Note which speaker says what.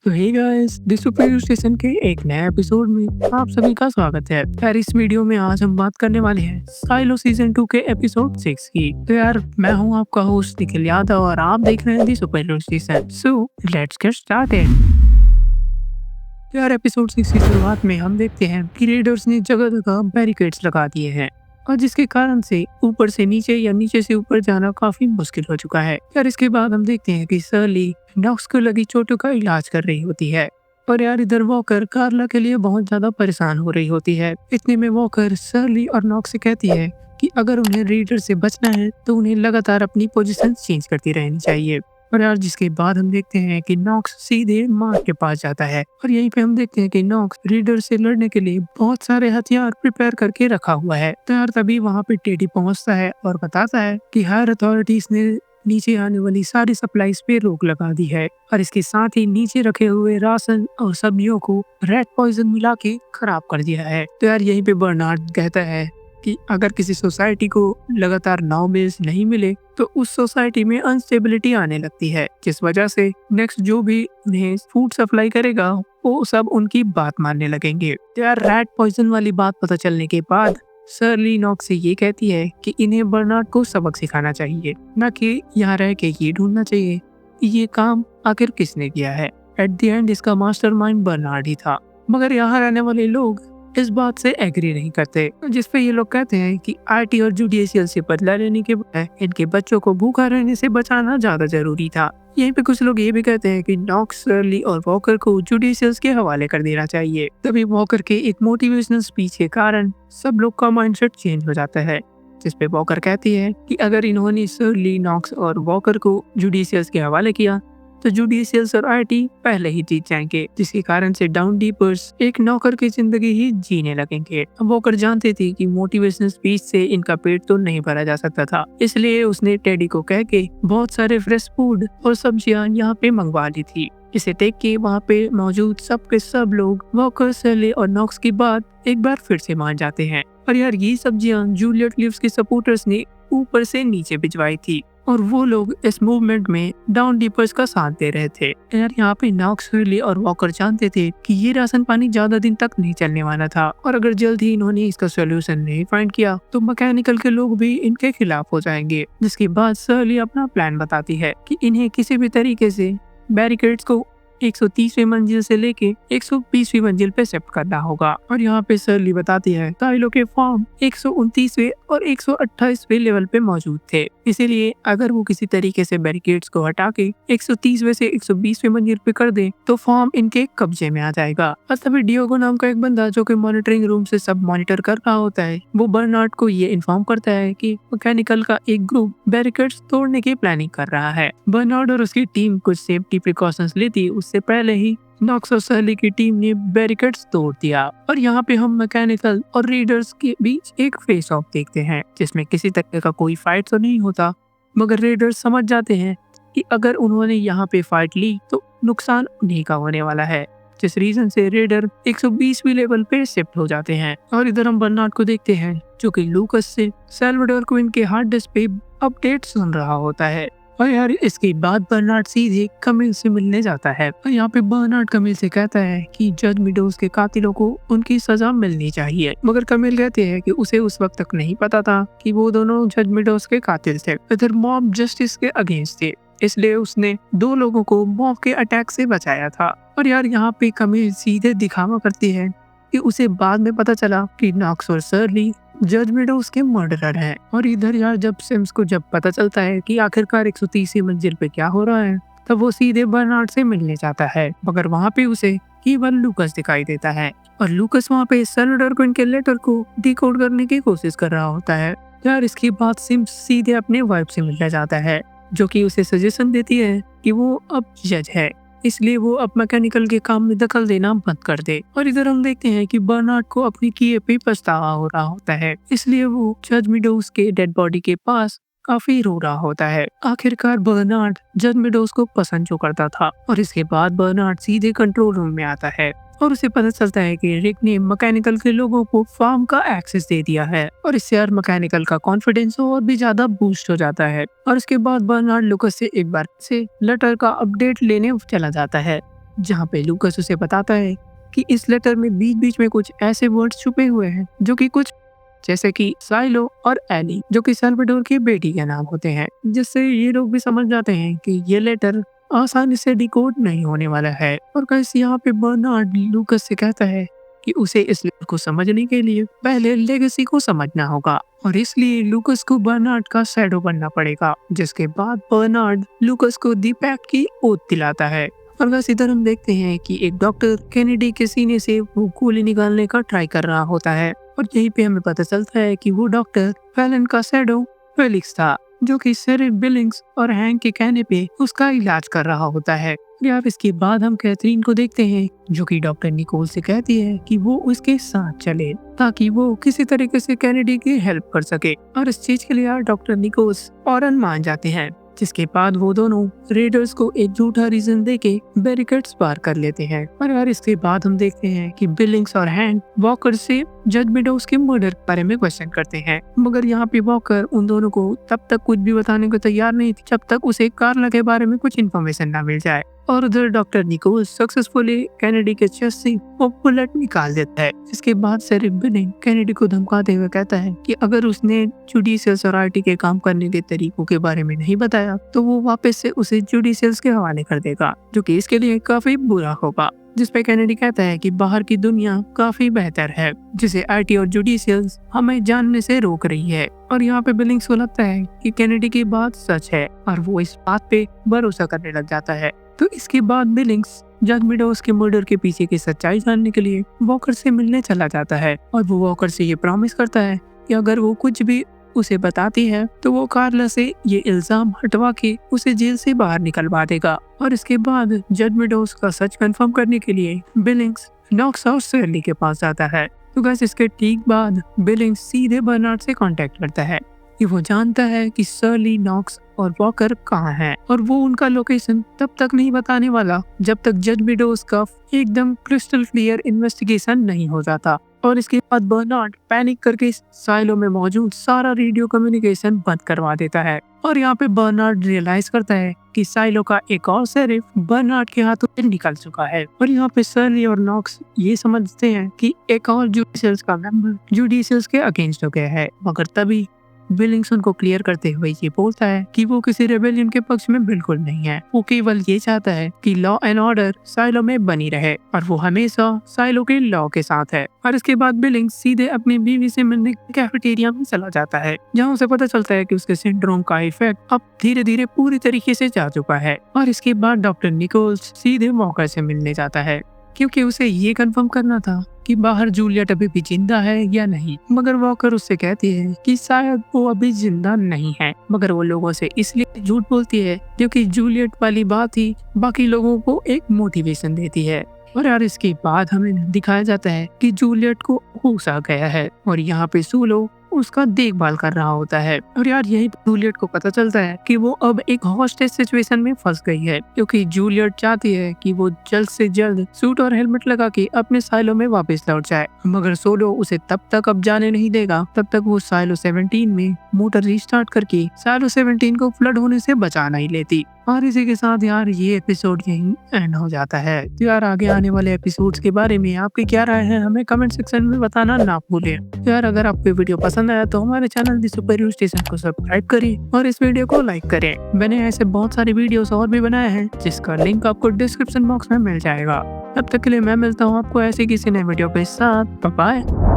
Speaker 1: तो hey guys, the super station के एक नए एपिसोड में आप सभी का स्वागत है। यार इस वीडियो में आज हम बात करने वाले हैं साइलो सीजन 2 के एपिसोड 6 की। तो यार मैं हूं आपका होस्ट निखिल यादव और आप देख रहे हैं the super station. So let's get started. यार एपिसोड 6 की शुरुआत में हम देखते हैं कि रेडर्स ने जगह जगह बैरिकेड्स लगा दिए हैं और जिसके कारण से ऊपर से नीचे या नीचे से ऊपर जाना काफी मुश्किल हो चुका है। यार इसके बाद हम देखते हैं कि सर्ली नॉक्स को लगी चोटों का इलाज कर रही होती है और यार इधर वॉकर कार्ला के लिए बहुत ज्यादा परेशान हो रही होती है। इतने में वॉकर सर्ली और नॉक्स से कहती है कि अगर उन्हें रेडर से बचना है तो उन्हें लगातार अपनी पोजीशन चेंज करती रहनी चाहिए। और यार जिसके बाद हम देखते हैं कि नॉक्स सीधे मार्क के पास जाता है और यहीं पे हम देखते हैं कि नॉक्स रीडर से लड़ने के लिए बहुत सारे हथियार प्रिपेयर करके रखा हुआ है। तो यार तभी वहाँ पे टेडी पहुँचता है और बताता है कि हायर अथॉरिटीज ने नीचे आने वाली सारी सप्लाईज पे रोक लगा दी है और इसके साथ ही नीचे रखे हुए राशन और सब्जियों को रेड पॉइजन मिला के खराब कर दिया है। तो यार यहीं पे बर्नार्ड कहता है कि अगर किसी सोसाइटी को लगातार 9 मील्स नहीं मिले तो उस सोसाइटी में अनस्टेबिलिटी आने लगती है, जिस वजह से नेक्स्ट जो भी उन्हें फूड सप्लाई करेगा वो सब उनकी बात मानने लगेंगे। तो यार रेड पॉइजन वाली बात पता चलने के बाद सर्ली नॉक्स से ये कहती है कि इन्हें बर्नार्ड को सबक सिखाना चाहिए, न कि यहाँ रह के ये ढूंढना चाहिए कि ये काम आखिर किसने किया है। एट द एंड इसका मास्टरमाइंड बर्नार्ड ही था, मगर यहाँ रहने वाले लोग इस बात से एग्री नहीं करते, जिसपे ये लोग कहते हैं कि आरटी और जुडिशियल से बदला लेने के बजाय इनके बच्चों को भूखा रहने से बचाना ज्यादा जरूरी था। यहीं पे कुछ लोग ये भी कहते हैं कि नॉक्स, सर्ली और वॉकर को जुडिशियल्स के हवाले कर देना चाहिए। तभी वॉकर के एक मोटिवेशनल स्पीच के कारण सब लोग का माइंडसेट चेंज हो जाता है, जिसपे वॉकर कहती है कि अगर इन्होंने सर्ली, नॉक्स और वॉकर को जुडिशियल्स के हवाले किया तो जुडिशियल्स और आरटी पहले ही जीत जाएंगे, जिसके कारण से डाउन डीपर्स एक नौकर की जिंदगी ही जीने लगेंगे। वॉकर जानते थे कि मोटिवेशनल स्पीच से इनका पेट तो नहीं भरा जा सकता था, इसलिए उसने टेडी को कह के बहुत सारे फ्रेश फूड और सब्जियां यहाँ पे मंगवा ली थी। इसे देख के वहाँ पे मौजूद सब के सब लोग वॉकर, सर्ली और नॉक्स की बात एक बार फिर से मान जाते हैं। और यार ये सब्जियां जूलियट लिव्स के सपोर्टर्स ने ऊपर से नीचे भिजवाई थी और वो लोग इस मूवमेंट में डाउन डीपर्स का साथ दे रहे थे। यार यहाँ पे नॉक्स, सर्ली और वॉकर जानते थे कि ये राशन पानी ज्यादा दिन तक नहीं चलने वाला था और अगर जल्द ही इन्होंने इसका सोल्यूशन नहीं फाइंड किया तो मैकेनिकल के लोग भी इनके खिलाफ हो जाएंगे। जिसके बाद सर्ली अपना प्लान बताती है कि इन्हें किसी भी तरीके से बैरिकेड्स को 130वीं मंजिल से लेके 120वीं मंजिल पे शिफ्ट करना होगा। और यहाँ पे सर्ली बताती है साइलो के फॉर्म 129वें और 128वें लेवल पे मौजूद थे, इसीलिए अगर वो किसी तरीके से बैरिकेड्स को हटा के 130वें से 120वें मंजिल पे कर दे तो फॉर्म इनके कब्जे में आ जाएगा। और तभी डियोगो नाम का एक बंदा जो कि मॉनिटरिंग रूम से सब मॉनिटर कर रहा होता है, वो बर्नार्ड को ये इन्फॉर्म करता है कि मैकेनिकल का एक ग्रुप बैरिकेड्स तोड़ने की प्लानिंग कर रहा है। बर्नार्ड और उसकी टीम कुछ सेफ्टी प्रिकॉशंस लेती उससे पहले ही नॉक्स और सर्ली की टीम ने बैरिकेड्स तोड़ दिया। और यहाँ पे हम मैकेनिकल और रीडर्स के बीच एक फेस ऑफ देखते हैं, जिसमें किसी तरह का कोई फाइट तो नहीं होता, मगर रीडर्स समझ जाते हैं कि अगर उन्होंने यहाँ पे फाइट ली तो नुकसान उन्हीं का होने वाला है, जिस रीजन से रेडर 120वीं लेवल पे शिफ्ट हो जाते हैं। और इधर हम बर्नार्ड को देखते हैं जो कि लूकस से सैल्वाडोर क्विन के हार्ड डिस्क पे अपडेट सुन रहा होता है। और यार इसके बाद बर्नार्ड सीधे कमिल से मिलने जाता है और यहाँ पे बर्नार्ड कमिल से कहता है कि जज मीडोज के कातिलों को उनकी सजा मिलनी चाहिए, मगर कमिल कहते हैं कि उसे उस वक्त तक नहीं पता था कि वो दोनों जज मीडोज के कातिल थे। इधर मॉब जस्टिस के अगेंस्ट थे, इसलिए उसने 2 लोगों को मॉब के अटैक से बचाया था। और यार यहाँ पे कमिल सीधे दिखावा करती है कि उसे बाद में पता चला कि नॉक्स और सर्ली जज मीडोज के मर्डरर हैं। और इधर यार जब सिम्स को जब पता चलता है कि आखिरकार 130वीं मंजिल पे क्या हो रहा है, तब वो सीधे बर्नार्ड से मिलने जाता है, मगर वहाँ पे उसे केवल लूकस दिखाई देता है और लूकस वहाँ पे सैल्वाडोर क्विन के लेटर को डिकोड करने की कोशिश कर रहा होता है। यार इसके बाद सिम्स सीधे अपने वाइफ से मिलने जाता है, जो कि उसे सजेशन देती है कि वो अब जज है, इसलिए वो अब मैकेनिकल के काम में दखल देना बंद कर दे। और इधर हम देखते हैं कि बर्नार्ड को अपनी किए पे पछतावा हो रहा होता है, इसलिए वो जज मीडोज के डेड बॉडी के पास काफी रो रहा होता है। आखिरकार बर्नार्ड जज मीडोज को पसंद जो करता था। और इसके बाद बर्नार्ड सीधे कंट्रोल रूम में आता है और उसे पता चलता है कि रिक ने मैकेनिकल के लोगों को फार्म का एक्सेस दे दिया है और इससे यार मैकेनिकल का कॉन्फिडेंस और भी ज्यादा बूस्ट हो जाता है। और इसके बाद बर्नार्ड लूकस से एक बार से लेटर का अपडेट लेने चला जाता है जहाँ पे लूकस उसे बताता है कि इस लेटर में बीच बीच में कुछ ऐसे वर्ड्स छुपे हुए हैं जो कि कुछ जैसे कि साइलो और एली जो कि सल्वाडोर की बेटी के नाम होते हैं, जिससे ये लोग भी समझ जाते हैं कि ये लेटर आसानी से डिकोड नहीं होने वाला है। और कैसे यहाँ पे बर्नार्ड लूकस से कहता है कि उसे इस लेटर को समझने के लिए पहले लेगेसी को समझना होगा और इसलिए लूकस को बर्नार्ड का शैडो बनना पड़ेगा, जिसके बाद बर्नार्ड लूकस को दी पैक्ट की ओथ दिलाता है। और बस इधर हम देखते हैं कि एक डॉक्टर केनेडी के सीने से वो गोली निकालने का ट्राई कर रहा होता है और यहीं पे हमें पता चलता है कि वो डॉक्टर फैलन का शैडो फेलिक्स था, जो कि शेरिफ बिलिंग्स और हैंक के कहने पे उसका इलाज कर रहा होता है। यार इसके बाद हम कैथरीन को देखते हैं जो कि डॉक्टर निकोल से कहती है कि वो उसके साथ चले ताकि वो किसी तरीके से कैनेडी की हेल्प कर सके, और इस चीज के लिए यार डॉक्टर निकोल्स फौरन मान जाते हैं। जिसके बाद वो दोनों रेडर्स को एक झूठा रीजन देके बैरिकेड्स पार कर लेते हैं। और यार इसके बाद हम देखते हैं कि बिलिंग्स और हैंड वॉकर से जज मेडोज के मर्डर के बारे में क्वेश्चन करते हैं, मगर यहाँ पे वॉकर उन दोनों को तब तक कुछ भी बताने को तैयार नहीं थी जब तक उसे कार्ला के बारे में कुछ इन्फॉर्मेशन ना मिल जाए। और उधर डॉक्टर निकोल सक्सेसफुली कैनेडी के चेस्ट से वो बुलेट निकाल देता है। इसके बाद शेरिफ बिलिंग कैनेडी को धमकाते हुए कहता है कि अगर उसने जुडिशियल सोसाइटी के काम करने के तरीकों के बारे में नहीं बताया तो वो वापस से उसे जुडिशियल्स के हवाले कर देगा, जो कि इसके लिए काफी बुरा होगा। जिसपे कैनेडी कहता है कि बाहर की दुनिया काफी बेहतर है जिसे आईटी और जुडिशियल्स हमें जानने से रोक रही है। और यहाँ पे बिलिंग्स को लगता है कि कैनेडी की बात सच है और वो इस बात पे भरोसा करने लग जाता है। तो इसके बाद बिलिंग्स जज मेडोज के मर्डर के पीछे की सच्चाई जानने के लिए वॉकर से मिलने चला जाता है और वो वॉकर से ये प्रॉमिस करता है कि अगर वो कुछ भी उसे बताती है तो वो कार्ला से ये इल्जाम हटवा के उसे जेल से बाहर निकलवा देगा। और इसके बाद जज मेडोज का सच कंफर्म करने के लिए बिलिंग्स नॉक्स और शर्ली के पास जाता है। तो गाइस इसके ठीक बाद बिलिंग्स सीधे बर्नार्ड से कांटेक्ट करता है कि वो जानता है कि शर्ली, नॉक्स और वॉकर कहाँ हैं और वो उनका लोकेशन तब तक नहीं बताने वाला जब तक जज मेडोज का एकदम क्रिस्टल क्लियर इन्वेस्टिगेशन नहीं हो जाता। और इसके बाद बर्नार्ड पैनिक करके साइलो में मौजूद सारा रेडियो कम्युनिकेशन बंद करवा देता है। और यहाँ पे बर्नार्ड रियलाइज करता है कि साइलो का एक और शेरिफ बर्नार्ड के हाथों से निकल चुका है। और यहाँ पे शर्ली और नॉक्स ये समझते हैं कि एक और जुडिशियल्स का मेंबर जुडिशियल्स के अगेंस्ट हो गया है, मगर तभी बिलिंग्स उनको क्लियर करते हुए ये बोलता है कि वो किसी रेबेलियन के पक्ष में बिल्कुल नहीं है। वो केवल ये चाहता है कि लॉ एंड ऑर्डर साइलो में बनी रहे और वो हमेशा साइलो के लॉ के साथ है। और इसके बाद बिलिंग्स सीधे अपनी बीवी से मिलने कैफेटेरिया में चला जाता है, जहाँ उसे पता चलता है कि उसके सिंड्रोम का इफेक्ट अब धीरे धीरे पूरी तरीके से जा चुका है। और इसके बाद डॉक्टर निकोल्स सीधे वॉकर से मिलने जाता है क्योंकि उसे ये कंफर्म करना था कि बाहर जूलियट अभी भी जिंदा है या नहीं, मगर वॉकर उससे कहती है कि शायद वो अभी जिंदा नहीं है, मगर वो लोगों से इसलिए झूठ बोलती है क्योंकि जूलियट वाली बात ही बाकी लोगों को एक मोटिवेशन देती है। और यार इसके बाद हमें दिखाया जाता है कि जूलियट को होश आ गया है और यहाँ पे सूलो उसका देखभाल कर रहा होता है। और यार यही जूलियट को पता चलता है कि वो अब एक हॉस्टेज सिचुएशन में फंस गई है, क्योंकि जूलियट चाहती है कि वो जल्द से जल्द सूट और हेलमेट लगा के अपने साइलो में वापस लौट जाए, मगर सोलो उसे तब तक अब जाने नहीं देगा तब तक वो साइलो 17 में मोटर रिस्टार्ट करके साइलो 17 को फ्लड होने से बचा नहीं लेती। और इसी के साथ यार ये एपिसोड यहीं एंड हो जाता है। तो यार आगे आने वाले एपिसोड्स के बारे में आपकी क्या राय है हमें कमेंट सेक्शन में बताना ना भूलें। तो यार अगर आपको वीडियो पसंद आया तो हमारे चैनल दी सुपर स्टेशन को सब्सक्राइब करें और इस वीडियो को लाइक करें। मैंने ऐसे बहुत सारे वीडियोस और भी बनाए हैं जिसका लिंक आपको डिस्क्रिप्शन बॉक्स में मिल जाएगा। तब तक के लिए मैं मिलता हूँ आपको ऐसे किसी नए वीडियो के साथ। Bye bye.